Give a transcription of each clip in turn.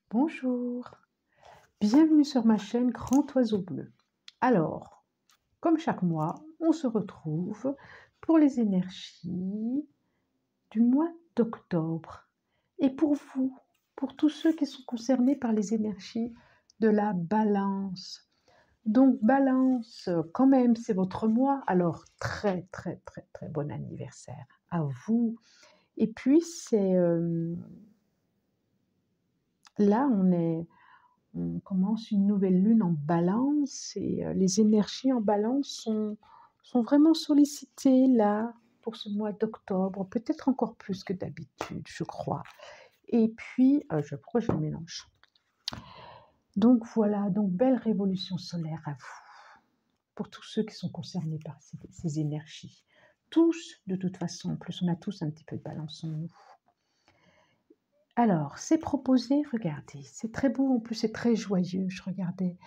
Bonjour, bienvenue sur ma chaîne Grand Oiseau Bleu. Alors, comme chaque mois, on se retrouve pour les énergies du mois d'octobre. Et pour vous, pour tous ceux qui sont concernés par les énergies de la balance. Donc balance, quand même, c'est votre mois, alors très bon anniversaire à vous. Et puis c'est là, on commence une nouvelle lune en balance et les énergies en balance sont vraiment sollicitées là pour ce mois d'octobre, peut-être encore plus que d'habitude, je crois. Et puis, pourquoi je le mélange? Donc voilà, donc belle révolution solaire à vous, pour tous ceux qui sont concernés par ces énergies. Tous, de toute façon, en plus on a tous un petit peu de balance en nous. Alors, c'est proposé, regardez, c'est très beau, en plus c'est très joyeux, je regardais.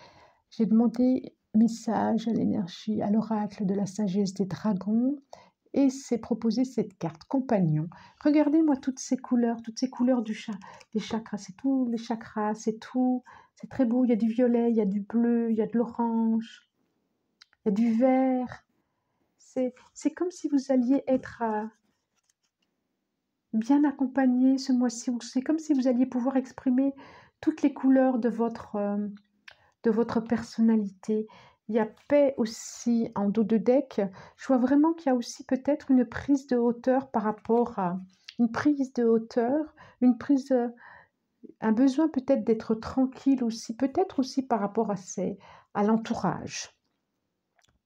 J'ai demandé message à l'énergie, à l'oracle de la sagesse des dragons, et c'est proposé cette carte, compagnon. Regardez-moi toutes ces couleurs des chakras, c'est tout, les chakras, c'est tout, c'est très beau, il y a du violet, il y a du bleu, il y a de l'orange, il y a du vert. C'est comme si vous alliez être bien accompagné ce mois-ci, c'est comme si vous alliez pouvoir exprimer toutes les couleurs de votre personnalité. Il y a paix aussi en dos de deck. Je vois vraiment qu'il y a aussi peut-être une prise de hauteur par rapport à une prise de hauteur, un besoin peut-être d'être tranquille aussi, peut-être aussi par rapport à l'entourage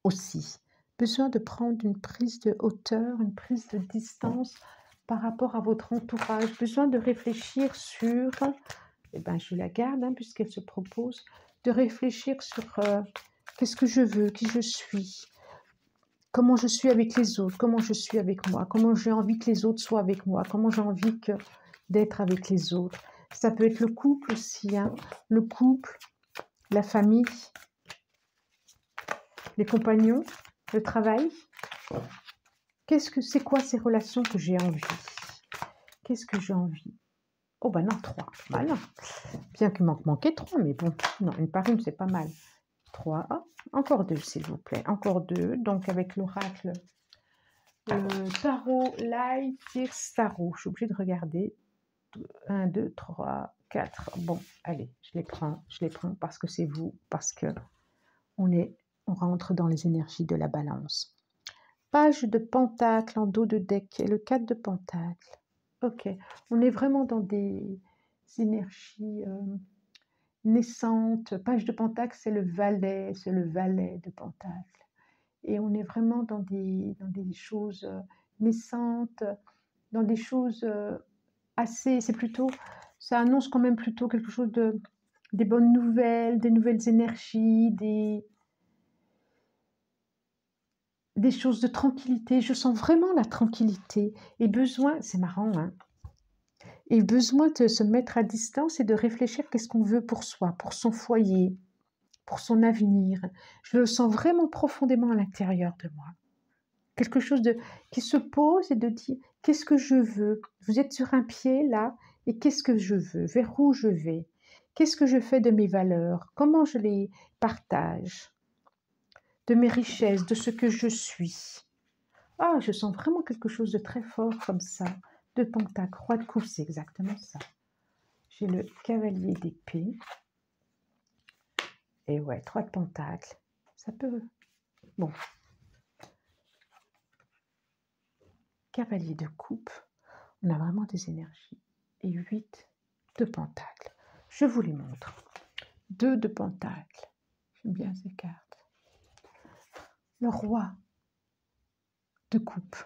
aussi. Besoin de prendre une prise de hauteur, une prise de distance par rapport à votre entourage. Besoin de réfléchir sur, eh ben, je la garde puisqu'elle se propose, de réfléchir sur qu'est-ce que je veux, qui je suis, comment je suis avec les autres, comment je suis avec moi, comment j'ai envie que les autres soient avec moi, comment j'ai envie d'être avec les autres. Ça peut être le couple aussi, le couple, la famille, les compagnons, le travail. C'est quoi ces relations que j'ai envie? Qu'est-ce que j'ai envie? Oh bah non, 3. Bah non. Bien qu'il m'en manquait 3, mais bon, non, une par une, c'est pas mal. 3. Oh, encore 2, s'il vous plaît. Encore 2. Donc avec l'oracle Tarot Light Tarot. Je suis obligée de regarder. 1, 2, 3, 4. Bon, allez, je les prends parce que c'est vous, parce que on rentre dans les énergies de la balance. Page de pentacle en dos de deck et le 4 de pentacle. Ok, on est vraiment dans des énergies naissantes. Page de pentacle, c'est le valet de pentacle. Et on est vraiment dans des choses naissantes, dans des choses assez, ça annonce quand même plutôt quelque chose des bonnes nouvelles, des nouvelles énergies, des choses de tranquillité. Je sens vraiment la tranquillité et besoin, c'est marrant, et besoin de se mettre à distance et de réfléchir qu'est-ce qu'on veut pour soi, pour son foyer, pour son avenir. Je le sens vraiment profondément à l'intérieur de moi. Quelque chose qui se pose et de dire qu'est-ce que je veux. Vous êtes sur un pied là et qu'est-ce que je veux, vers où je vais, qu'est-ce que je fais de mes valeurs, comment je les partage, de mes richesses, de ce que je suis. Ah, je sens vraiment quelque chose de très fort comme ça, de pentacle, roi de coupe, c'est exactement ça. J'ai le cavalier d'épée. Et ouais, 3 de pentacle. Ça peut... Bon. Cavalier de coupe. On a vraiment des énergies. Et 8 de pentacle. Je vous les montre. 2 de pentacle. J'aime bien ces cartes. Le roi de coupe.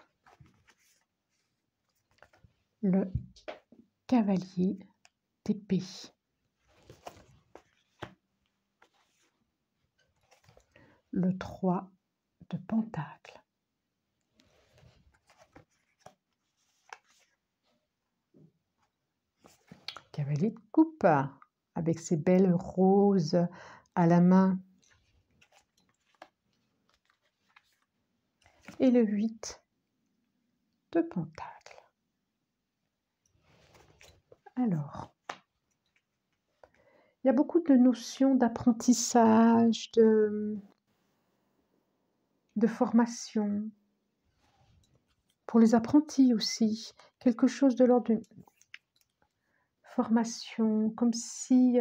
Le cavalier d'épée. Le 3 de pentacle. Cavalier de coupe avec ses belles roses à la main. Et le 8 de pentacle. Alors, Il y a beaucoup de notions d'apprentissage, de formation, pour les apprentis aussi. Quelque chose de l'ordre d'une formation, comme si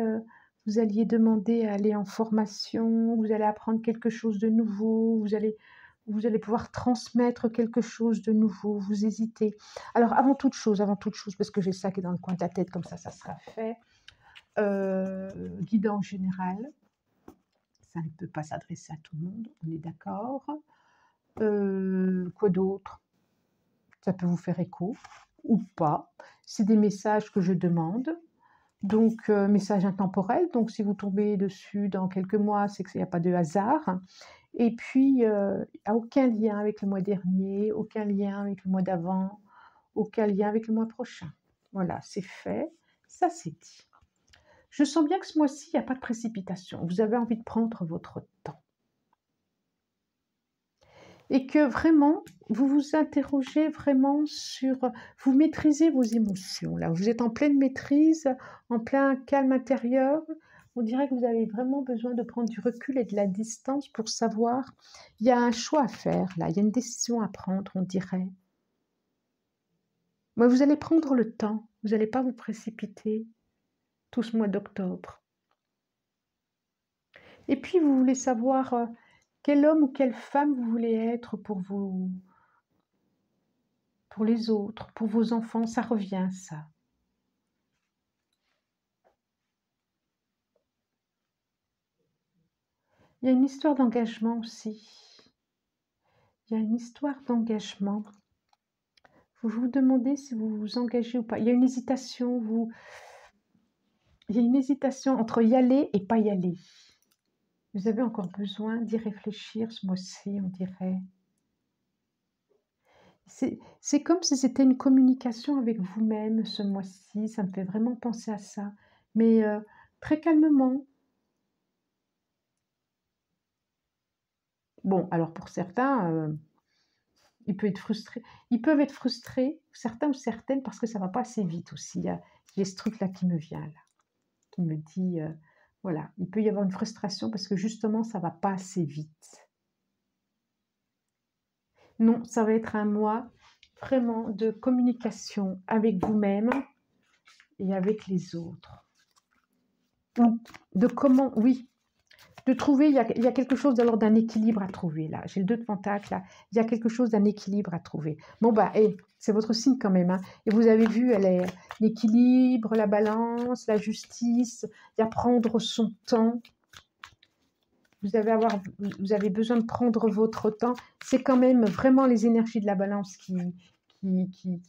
vous alliez demander à aller en formation, vous allez apprendre quelque chose de nouveau, vous allez pouvoir transmettre quelque chose de nouveau, vous hésitez. Alors avant toute chose, parce que j'ai ça qui est dans le coin de la tête, comme ça sera fait, guidance générale, ça ne peut pas s'adresser à tout le monde, on est d'accord. Quoi d'autre? Ça peut vous faire écho ou pas. C'est des messages que je demande. Donc, message intemporel. Donc, si vous tombez dessus dans quelques mois, c'est qu'il n'y a pas de hasard. Et puis, aucun lien avec le mois dernier, aucun lien avec le mois d'avant, aucun lien avec le mois prochain. Voilà, c'est fait. Ça, c'est dit. Je sens bien que ce mois-ci, il n'y a pas de précipitation. Vous avez envie de prendre votre temps. Et que vraiment, vous vous interrogez vraiment sur... Vous maîtrisez vos émotions, là. Vous êtes en pleine maîtrise, en plein calme intérieur. On dirait que vous avez vraiment besoin de prendre du recul et de la distance pour savoir... Il y a un choix à faire, là. Il y a une décision à prendre, on dirait. Mais vous allez prendre le temps. Vous n'allez pas vous précipiter tout ce mois d'octobre. Et puis, vous voulez savoir quel homme ou quelle femme vous voulez être pour vous... pour les autres, pour vos enfants, ça revient, ça. Il y a une histoire d'engagement aussi. Il y a une histoire d'engagement. Vous vous demandez si vous vous engagez ou pas. Il y a une hésitation, il y a une hésitation entre y aller et pas y aller. Vous avez encore besoin d'y réfléchir ce mois-ci, on dirait. C'est comme si c'était une communication avec vous-même ce mois-ci. Ça me fait vraiment penser à ça. Mais très calmement. Bon, alors pour certains, ils peuvent être frustrés, certains ou certaines, parce que ça ne va pas assez vite aussi. J'ai ce truc-là qui me vient, là, qui me dit, voilà, il peut y avoir une frustration parce que justement, ça ne va pas assez vite. Non, ça va être un mois vraiment de communication avec vous-même et avec les autres. De comment, oui, de trouver, il y a quelque chose d'alors d'un équilibre à trouver là. J'ai le 2 de pentacle là. Il y a quelque chose d'un équilibre à trouver. Bon bah, c'est votre signe quand même. Hein. Et vous avez vu, elle est l'équilibre, la balance, la justice. Il y a prendre son temps. Vous avez besoin de prendre votre temps. C'est quand même vraiment les énergies de la balance qui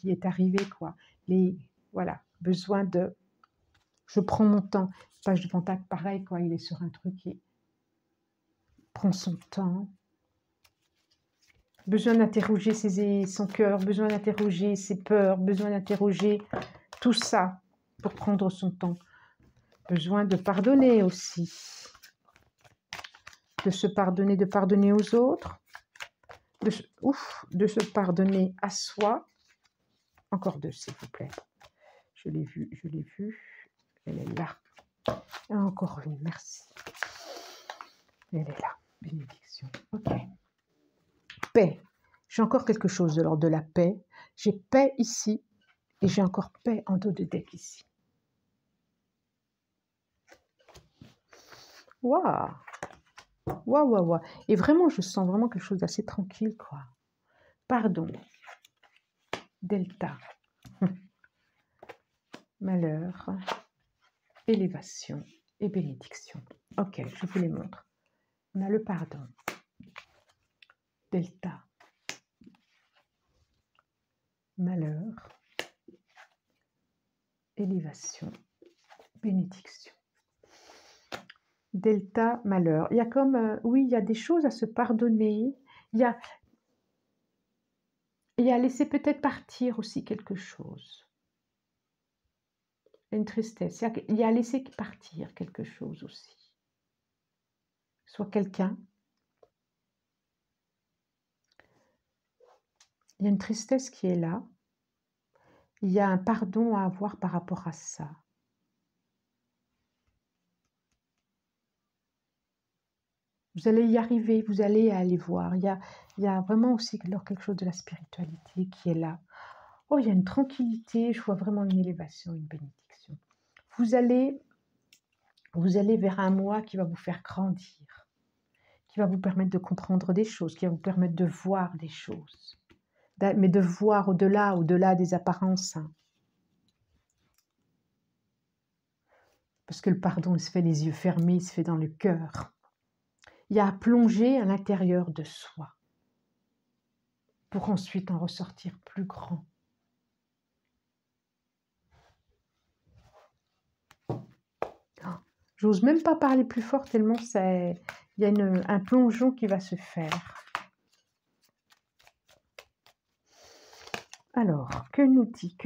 est arrivée quoi. Voilà, besoin de. Je prends mon temps. Page de pentacle, pareil quoi. Il est sur un truc qui prend son temps, besoin d'interroger son cœur, besoin d'interroger ses peurs, besoin d'interroger tout ça pour prendre son temps. Besoin de pardonner aussi, de se pardonner, de pardonner aux autres, de se pardonner à soi. Encore 2, s'il vous plaît. Je l'ai vu, elle est là. Et encore une, merci. Elle est là, bénédiction. Ok. Paix. J'ai encore quelque chose de l'ordre de la paix. J'ai paix ici et j'ai encore paix en dos de deck ici. Waouh! Waouh, waouh, waouh. Et vraiment, je sens vraiment quelque chose d'assez tranquille, quoi. Pardon. Delta. Malheur. Élévation et bénédiction. Ok, je vous les montre. On a le pardon. Delta. Malheur. Élévation. Bénédiction. Delta, malheur. Il y a comme, oui, il y a des choses à se pardonner. Il y a laisser peut-être partir aussi quelque chose. Une tristesse. Il y a laisser partir quelque chose aussi. Soit quelqu'un. Il y a une tristesse qui est là. Il y a un pardon à avoir par rapport à ça. Vous allez y arriver, vous allez aller voir. Il y a vraiment aussi alors quelque chose de la spiritualité qui est là. Oh, il y a une tranquillité, je vois vraiment une élévation, une bénédiction. Vous allez vers un moi qui va vous faire grandir, qui va vous permettre de comprendre des choses, qui va vous permettre de voir des choses, mais de voir au-delà des apparences. Hein. Parce que le pardon, il se fait les yeux fermés, il se fait dans le cœur. Il y a à plonger à l'intérieur de soi pour ensuite en ressortir plus grand. J'ose même pas parler plus fort tellement il y a un plongeon qui va se faire. Alors, que nous dit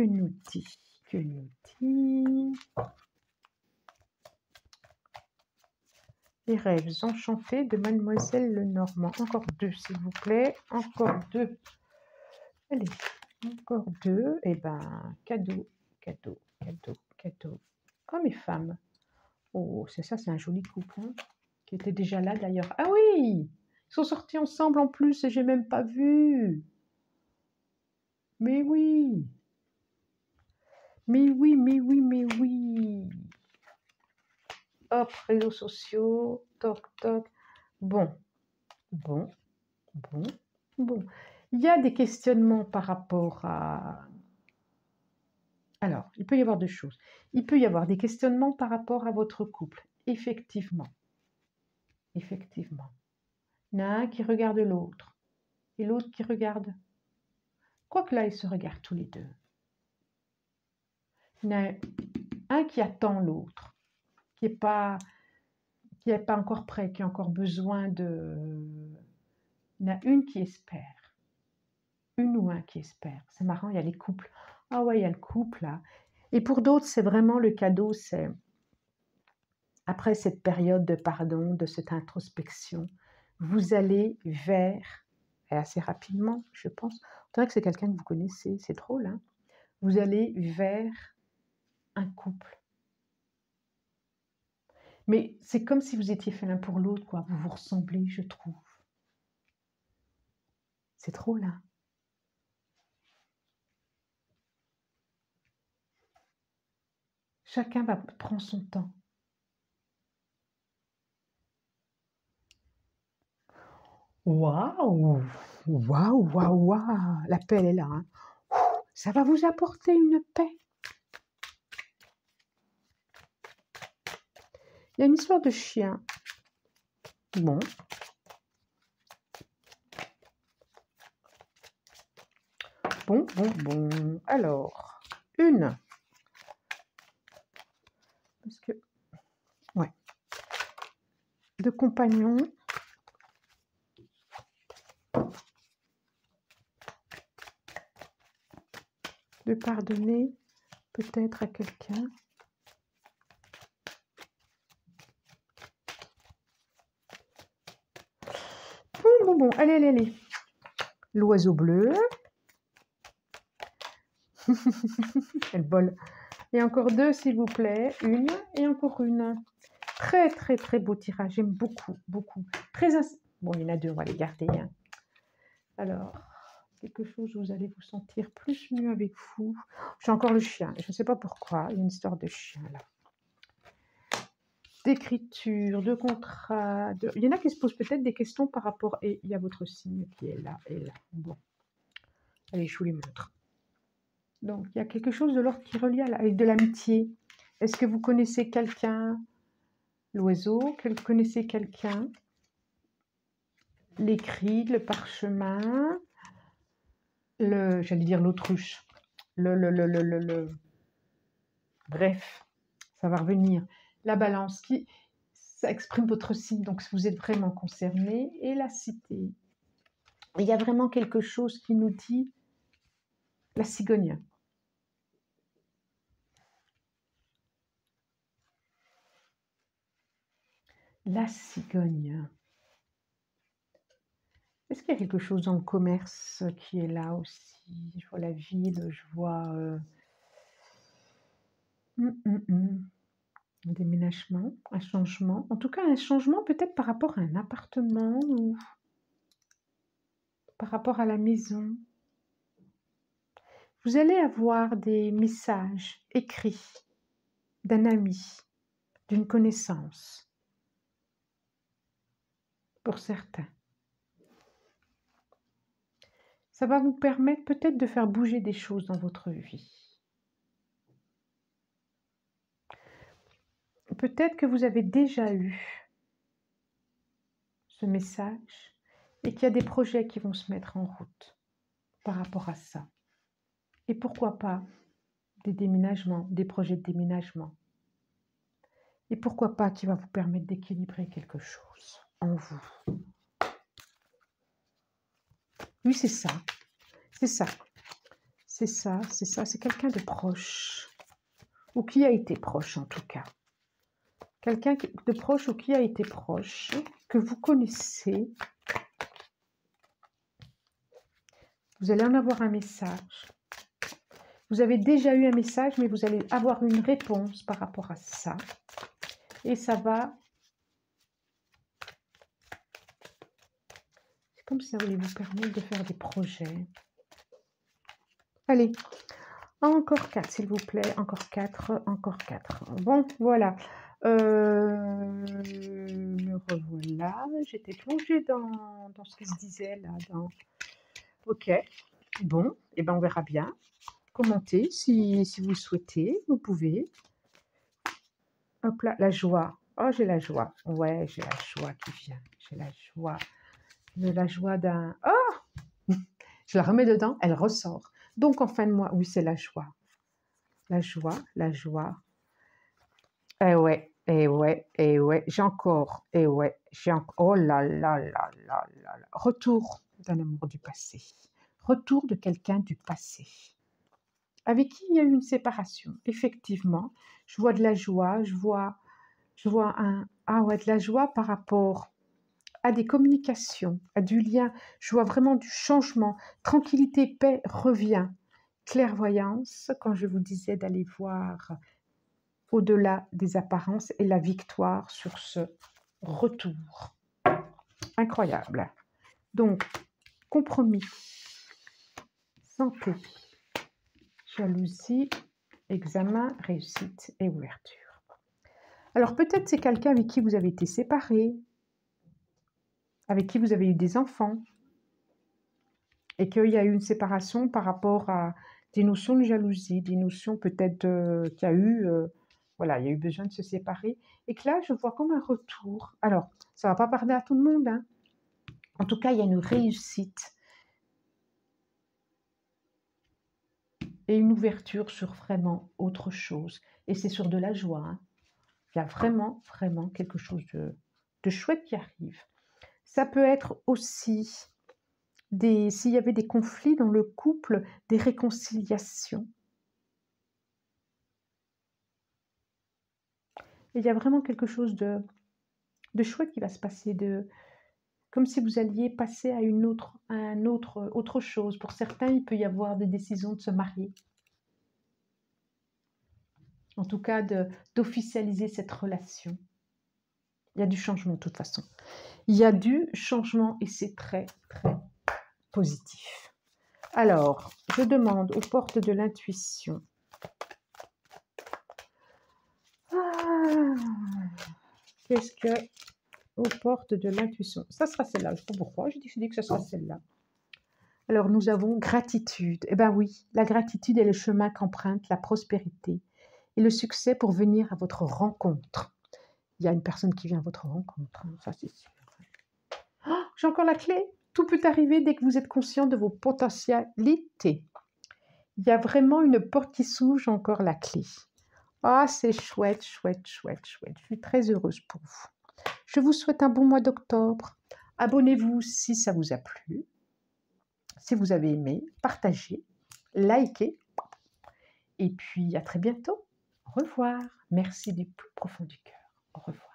les rêves enchantés de Mademoiselle Lenormand. Encore 2, s'il vous plaît. Encore 2. Allez, encore 2. Eh ben, cadeau. Oh, mes femmes. Oh, c'est ça, c'est un joli couple, hein, qui était déjà là d'ailleurs. Ah oui, ils sont sortis ensemble en plus et j'ai même pas vu. Mais oui. Hop, réseaux sociaux, toc. Bon. Il y a des questionnements par rapport à... Alors, il peut y avoir 2 choses. Il peut y avoir des questionnements par rapport à votre couple. Effectivement. Il y en a un qui regarde l'autre et l'autre qui regarde. Quoique là, ils se regardent tous les deux. Il y en a un qui attend l'autre, qui n'est pas encore prêt, qui a encore besoin de... Il y en a une qui espère. Une ou un qui espère. C'est marrant, il y a les couples. Ah ouais, il y a le couple là. Et pour d'autres, c'est vraiment le cadeau, c'est après cette période de pardon, de cette introspection, vous allez vers, et assez rapidement, je pense, on dirait que c'est quelqu'un que vous connaissez, c'est drôle, hein, vous allez vers un couple. Mais c'est comme si vous étiez fait l'un pour l'autre, quoi. Vous vous ressemblez, je trouve. C'est drôle, hein. Chacun prend son temps. Waouh! La paix, elle est là. Hein. Ça va vous apporter une paix. Il y a une histoire de chien. Bon. Bon. Alors, une. Parce que, ouais. De compagnons. De pardonner peut-être à quelqu'un. Bon, allez. L'oiseau bleu. Elle vole. Et encore 2, s'il vous plaît. Une et encore une. Très beau tirage. J'aime beaucoup. Bon, il y en a 2, on va les garder. Hein. Alors, quelque chose où vous allez vous sentir plus mieux avec vous. J'ai encore le chien. Je ne sais pas pourquoi. Il y a une histoire de chien là. D'écriture, de contrat. Il y en a qui se posent peut-être des questions par rapport... Et il y a votre signe qui est là et là. Bon. Allez, je vous les montre. Donc, il y a quelque chose de l'ordre qui relie avec de l'amitié. Est-ce que vous connaissez quelqu'un, l'oiseau, que vous connaissez quelqu'un, l'écrit, le parchemin, j'allais dire l'autruche, bref, ça va revenir. La balance, ça exprime votre signe, donc vous êtes vraiment concerné. Et la cité. Il y a vraiment quelque chose qui nous dit la cigogne. La cigogne. Est-ce qu'il y a quelque chose dans le commerce qui est là aussi? Je vois la ville, je vois... Un déménagement, un changement. En tout cas, un changement peut-être par rapport à un appartement ou par rapport à la maison. Vous allez avoir des messages écrits d'un ami, d'une connaissance, pour certains. Ça va vous permettre peut-être de faire bouger des choses dans votre vie. Peut-être que vous avez déjà eu ce message et qu'il y a des projets qui vont se mettre en route par rapport à ça. Et pourquoi pas des déménagements, des projets de déménagement. Et pourquoi pas qui va vous permettre d'équilibrer quelque chose en vous. Oui, c'est ça. C'est ça. C'est ça, c'est ça. C'est quelqu'un de proche. Ou qui a été proche en tout cas. Quelqu'un de proche ou qui a été proche, que vous connaissez. Vous allez en avoir un message. Vous avez déjà eu un message, mais vous allez avoir une réponse par rapport à ça. Et ça va... C'est comme si ça voulait vous permettre de faire des projets. Allez, encore 4, s'il vous plaît. Encore 4, encore 4. Bon, voilà. Me revoilà. J'étais plongée dans ce qui se disait là. Ok, bon, et ben on verra bien. Commentez si vous le souhaitez, vous pouvez. Hop là, la joie. Oh, j'ai la joie. Ouais, j'ai la joie qui vient. J'ai la joie. La joie d'un... Oh, je la remets dedans, elle ressort. Donc, en fin de mois, oui, c'est la joie. La joie, la joie. Eh ouais, eh ouais, eh ouais. J'ai encore, eh ouais, j'ai encore... Oh là là là là là là. Retour d'un amour du passé. Retour de quelqu'un du passé. Avec qui il y a eu une séparation. Effectivement, je vois de la joie, je vois de la joie par rapport à des communications, à du lien. Je vois vraiment du changement. Tranquillité, paix revient. Clairvoyance, quand je vous disais d'aller voir au-delà des apparences et la victoire sur ce retour. Incroyable. Donc, compromis, santé, jalousie, examen, réussite et ouverture. Alors peut-être c'est quelqu'un avec qui vous avez été séparé, avec qui vous avez eu des enfants, et qu'il y a eu une séparation par rapport à des notions de jalousie, des notions peut-être qu'il y a eu, voilà, il y a eu besoin de se séparer, et que là, je vois comme un retour. Alors, ça ne va pas parler à tout le monde, hein. En tout cas, il y a une réussite et une ouverture sur vraiment autre chose. Et c'est sur de la joie, hein. Il y a vraiment, vraiment quelque chose de chouette qui arrive. Ça peut être aussi, s'il y avait des conflits dans le couple, des réconciliations. Et il y a vraiment quelque chose de chouette qui va se passer, comme si vous alliez passer à autre chose. Pour certains, il peut y avoir des décisions de se marier. En tout cas, d'officialiser cette relation. Il y a du changement de toute façon. Il y a du changement et c'est très, très positif. Alors, je demande aux portes de l'intuition. Qu'est-ce que aux portes de l'intuition? Ça sera celle-là. Je ne sais pas pourquoi, j'ai décidé que ce sera celle-là. Alors, nous avons gratitude. Eh bien oui, la gratitude est le chemin qu'emprunte la prospérité et le succès pour venir à votre rencontre. Il y a une personne qui vient à votre rencontre, hein, ça c'est sûr. Oh, j'ai encore la clé. Tout peut arriver dès que vous êtes conscient de vos potentialités. Il y a vraiment une porte qui s'ouvre, j'ai encore la clé. Ah, c'est chouette, chouette, chouette, chouette. Je suis très heureuse pour vous. Je vous souhaite un bon mois d'octobre. Abonnez-vous si ça vous a plu. Si vous avez aimé, partagez, likez. Et puis, à très bientôt. Au revoir. Merci du plus profond du cœur. Au revoir.